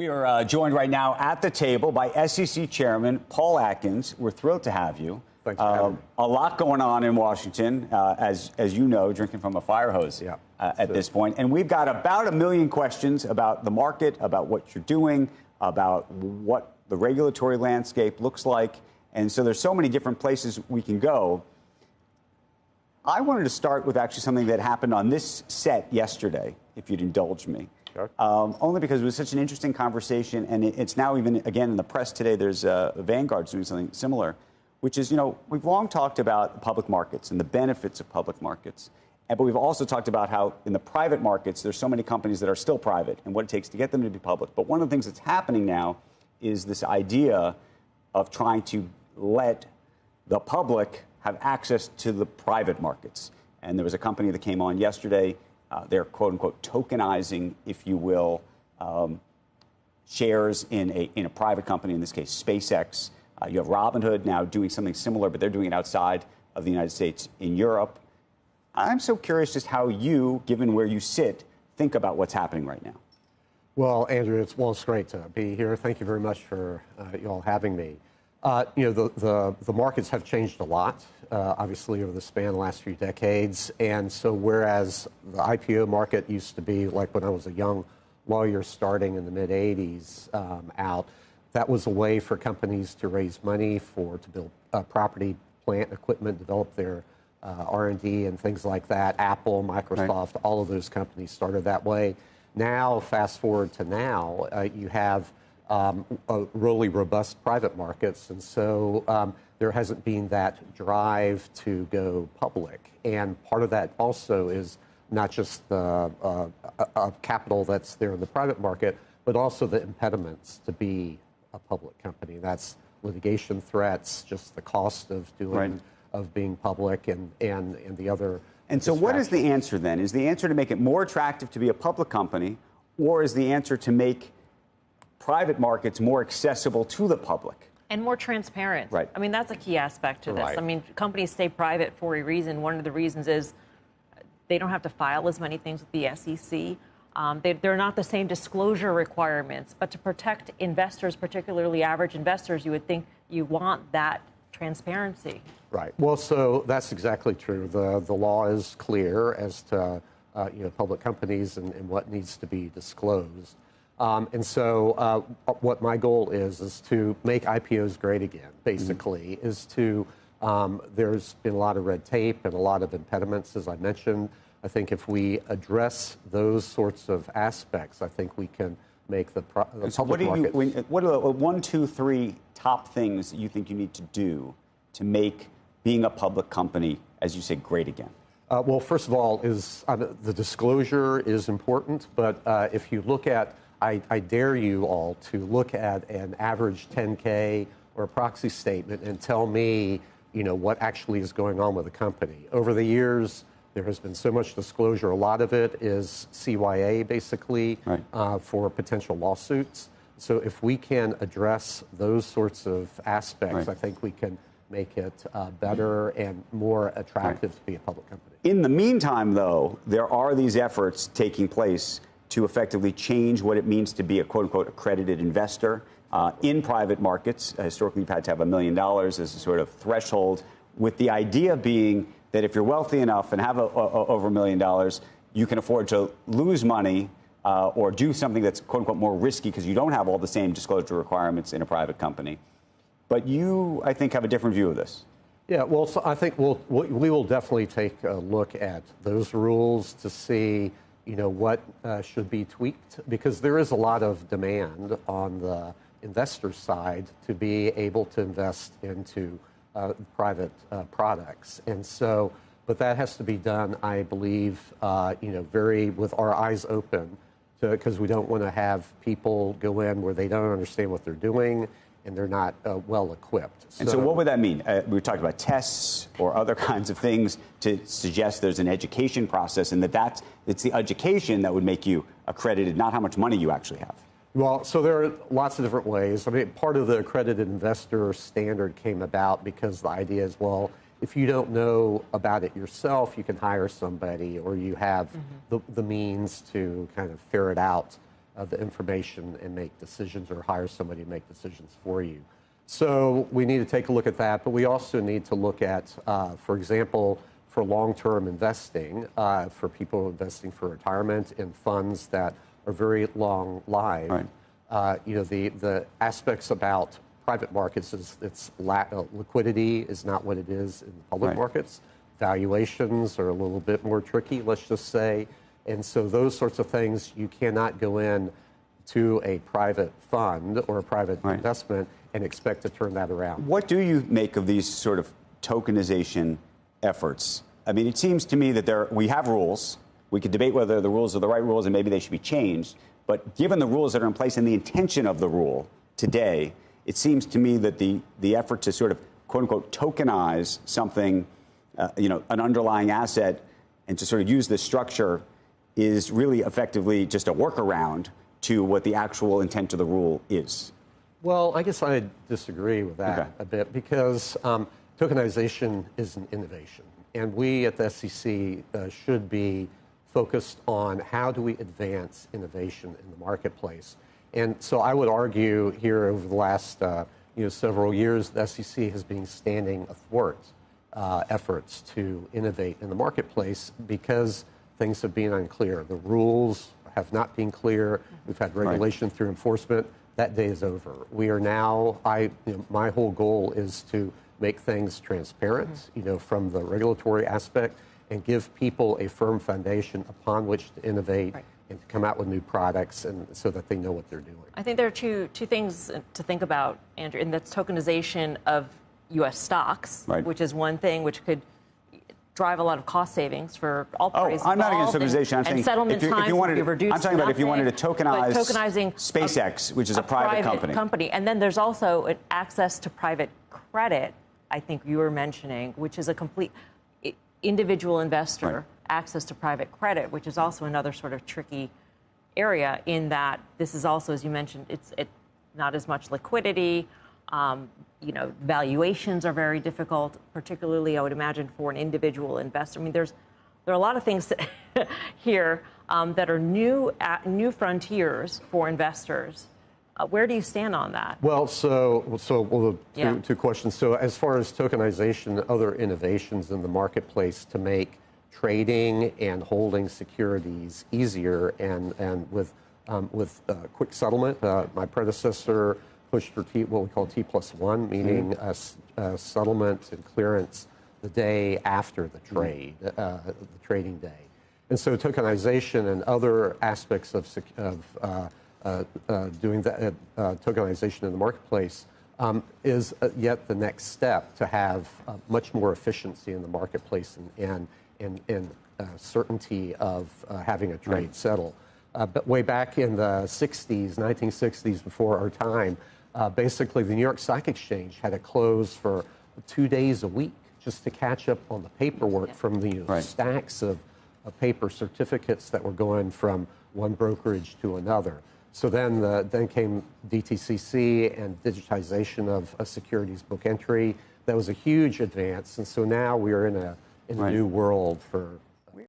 We are joined right now at the table by SEC Chairman Paul Atkins. We're thrilled to have you. Thanks for having me. A lot going on in Washington, as you know, drinking from a fire hose at this point. And we've got about 1 million questions about the market, about what you're doing, about what the regulatory landscape looks like. And so there's so many different places we can go. I wanted to start with actually something that happened on this set yesterday, if you'd indulge me. Sure. Only because it was such an interesting conversation, and it's now even, again, in the press today, there's Vanguard's doing something similar, which is, we've long talked about public markets and the benefits of public markets, but we've also talked about how in the private markets, there's so many companies that are still private and what it takes to get them to be public. But one of the things that's happening now is this idea of trying to let the public have access to the private markets. And there was a company that came on yesterday. They're, quote unquote, tokenizing, if you will, shares in a private company, in this case, SpaceX. You have Robinhood now doing something similar, but they're doing it outside of the United States in Europe. I'm so curious just how you, given where you sit, think about what's happening right now. Well, Andrew, it's great to be here. Thank you very much for you all having me. The markets have changed a lot, obviously, over the span of the last few decades. And so whereas the IPO market used to be like when I was a young lawyer starting in the mid-'80s out, that was a way for companies to raise money to build property, plant, equipment, develop their R&D and things like that. Apple, Microsoft, all of those companies started that way. Now, fast forward to now, you have really robust private markets, and so there hasn't been that drive to go public. And part of that also is not just the capital that's there in the private market, but also the impediments to be a public company. That's litigation threats, just the cost of being public, and the other. And so what is the answer then? Is the answer to make it more attractive to be a public company, or is the answer to make private markets more accessible to the public? And more transparent. Right. I mean, that's a key aspect to this. Right. I mean, companies stay private for a reason. One of the reasons is they don't have to file as many things with the SEC. They're not the same disclosure requirements. But to protect investors, particularly average investors, you would think you want that transparency. Right. Well, so that's exactly true. The law is clear as to public companies and what needs to be disclosed. And so what my goal is to make IPOs great again, basically, is to, there's been a lot of red tape and a lot of impediments, as I mentioned. I think if we address those sorts of aspects, I think we can make the public market. What are the 1, 2, 3 top things that you think you need to do to make being a public company, as you say, great again? Well, first of all, the disclosure is important, but if you look at, I dare you all to look at an average 10K or a proxy statement and tell me, what actually is going on with the company. Over the years, there has been so much disclosure. A lot of it is CYA, basically, for potential lawsuits. So if we can address those sorts of aspects, I think we can make it better and more attractive to be a public company. In the meantime, though, there are these efforts taking place to effectively change what it means to be a quote-unquote accredited investor in private markets. Historically, you've had to have $1 million as a sort of threshold, with the idea being that if you're wealthy enough and have over $1 million, you can afford to lose money or do something that's quote-unquote more risky because you don't have all the same disclosure requirements in a private company. But you, I think, have a different view of this. Yeah, well, so I think we will definitely take a look at those rules to see what should be tweaked, because there is a lot of demand on the investor side to be able to invest into private products. And so, but that has to be done, I believe, very with our eyes open, because we don't want to have people go in where they don't understand what they're doing and they're not well equipped. And so what would that mean? We talked about tests or other kinds of things to suggest there's an education process, and it's the education that would make you accredited, not how much money you actually have. Well, so there are lots of different ways. I mean, part of the accredited investor standard came about because the idea is, well, if you don't know about it yourself, you can hire somebody, or you have the means to kind of ferret out the information and make decisions, or hire somebody to make decisions for you. So we need to take a look at that, but we also need to look at, for example, for long-term investing, for people investing for retirement in funds that are very long-lived. Right. The aspects about private markets is liquidity is not what it is in the public markets. Valuations are a little bit more tricky, let's just say. And so those sorts of things, you cannot go in to a private fund or a private investment and expect to turn that around. What do you make of these sort of tokenization efforts? I mean, it seems to me that we have rules. We could debate whether the rules are the right rules and maybe they should be changed. But given the rules that are in place and the intention of the rule today, it seems to me that the effort to sort of, quote unquote, tokenize something, an underlying asset, and to sort of use this structure is really effectively just a workaround to what the actual intent of the rule is. Well, I guess I disagree with that a bit, because tokenization is an innovation. And we at the SEC should be focused on how do we advance innovation in the marketplace. And so I would argue here over the last several years, the SEC has been standing athwart efforts to innovate in the marketplace because things have been unclear. The rules have not been clear. We've had regulation through enforcement. That day is over. We are now, my whole goal is to make things transparent, from the regulatory aspect, and give people a firm foundation upon which to innovate and to come out with new products, and so that they know what they're doing. I think there are two things to think about, Andrew, and that's tokenization of U.S. stocks, which is one thing which could drive a lot of cost savings for all parties I'm not against tokenization. I'm saying settlement times would be reduced. I'm talking about if you wanted to tokenize tokenizing SpaceX, which is a private company. And then there's also an access to private credit, I think you were mentioning, which is a complete individual investor access to private credit, which is also another sort of tricky area in that this is also, as you mentioned, it's not as much liquidity. Valuations are very difficult, particularly, I would imagine, for an individual investor. I mean, there are a lot of things here that are new frontiers for investors. Where do you stand on that? Well, two questions. So as far as tokenization, other innovations in the marketplace to make trading and holding securities easier and with quick settlement, my predecessor pushed for what we call T+1, meaning settlement and clearance the day after the trade, the trading day. And so tokenization and other aspects of doing that tokenization in the marketplace is yet the next step to have much more efficiency in the marketplace and certainty of having a trade settle. But way back in the 1960s, before our time, basically the New York Stock Exchange had to close for 2 days a week just to catch up on the paperwork from the stacks of paper certificates that were going from one brokerage to another. So then came DTCC and digitization of a securities book entry. That was a huge advance, and so now we are in a new world for